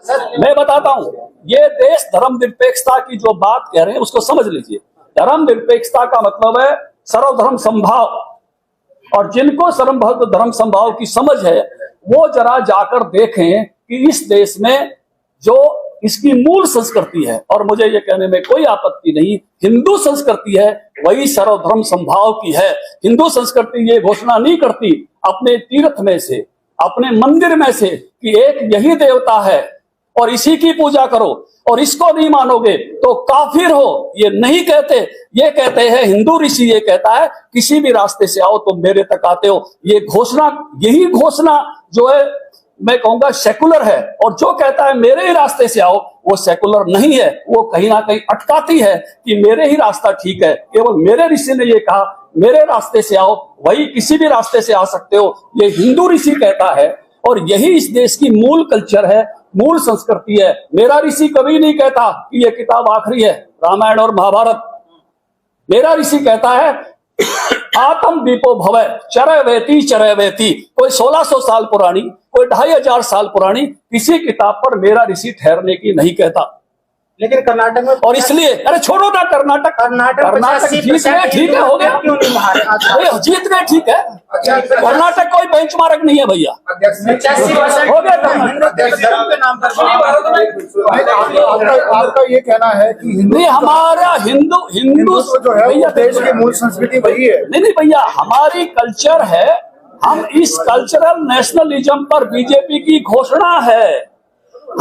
मैं बताता हूं, ये देश धर्मनिरपेक्षता की जो बात कह रहे हैं उसको समझ लीजिए। धर्मनिरपेक्षता का मतलब है सर्वधर्म समभाव, और जिनको सर्वधर्म धर्म समभाव की समझ है वो जरा जाकर देखें कि इस देश में जो इसकी मूल संस्कृति है, और मुझे ये कहने में कोई आपत्ति नहीं, हिंदू संस्कृति है, वही सर्वधर्म समभाव की है। हिंदू संस्कृति ये घोषणा नहीं करती अपने तीर्थ में से, अपने मंदिर में से कि एक यही देवता है और इसी की पूजा करो, और इसको नहीं मानोगे तो काफिर हो, ये नहीं कहते। ये कहते हैं, हिंदू ऋषि ये कहता है किसी भी रास्ते से आओ तो मेरे तक आते हो। ये घोषणा, यही घोषणा जो है मैं कहूंगा सेकुलर है, और जो कहता है मेरे ही रास्ते से आओ वो सेकुलर नहीं है, वो कहीं ना कहीं अटकाती है कि मेरे ही रास्ता ठीक है, केवल मेरे ऋषि ने ये कहा मेरे रास्ते से आओ, वही किसी भी रास्ते से आ सकते हो, ये हिंदू ऋषि कहता है। और यही इस देश की मूल कल्चर है, मूल संस्कृति है। मेरा ऋषि कभी नहीं कहता कि ये किताब आखिरी है, रामायण और महाभारत। मेरा ऋषि कहता है आत्म दीपो भवै चरय वेति। कोई 1600 साल पुरानी, कोई 2500 साल पुरानी किसी किताब पर मेरा ऋषि ठहरने की नहीं कहता। लेकिन कर्नाटक में, और इसलिए अरे छोड़ो ना, कर्नाटक जीत गए, ठीक है, हो गया, जीत गए, ठीक है। कर्नाटक कोई बेंचमार्क नहीं है भैया, हो गया आपका ये कहना है कि नहीं, हमारा हिंदू जो है भैया देश की मूल संस्कृति वही है। नहीं भैया, हमारी कल्चर है, हम इस कल्चरल नेशनलिज्म पर बीजेपी की घोषणा है।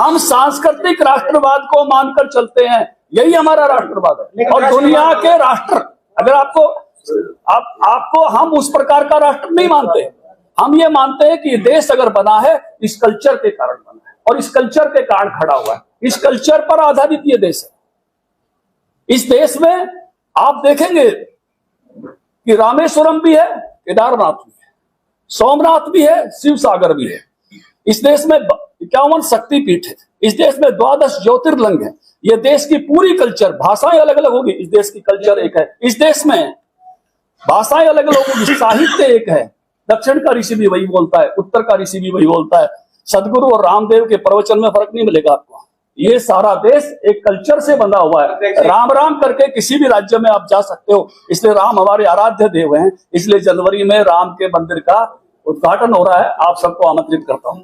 हम सांस्कृतिक राष्ट्रवाद को मानकर चलते हैं, यही हमारा राष्ट्रवाद है। और दुनिया के राष्ट्र, अगर आपको हम उस प्रकार का राष्ट्र नहीं मानते, हम ये मानते हैं कि देश अगर बना है इस कल्चर के कारण बना है, और इस कल्चर के कारण खड़ा हुआ है, इस कल्चर पर आधारित ये देश है। इस देश में आप देखेंगे कि रामेश्वरम भी है, केदारनाथ भी है, सोमनाथ भी है, शिव सागर भी है। इस देश में 51 शक्तिपीठ है, इस देश में 12 ज्योतिर्लिंग है। ये देश की पूरी कल्चर, भाषाएं अलग अलग होगी, इस देश की कल्चर एक है। इस देश में भाषाएं अलग अलग होगी, साहित्य एक है। दक्षिण का ऋषि भी वही बोलता है, उत्तर का ऋषि भी वही बोलता है। सदगुरु और रामदेव के प्रवचन में फर्क नहीं मिलेगा आपको। ये सारा देश एक कल्चर से बंधा हुआ है। राम राम करके किसी भी राज्य में आप जा सकते हो, इसलिए राम हमारे आराध्य देव हैं। इसलिए जनवरी में राम के मंदिर का उद्घाटन हो रहा है, आप सबको आमंत्रित करता हूं।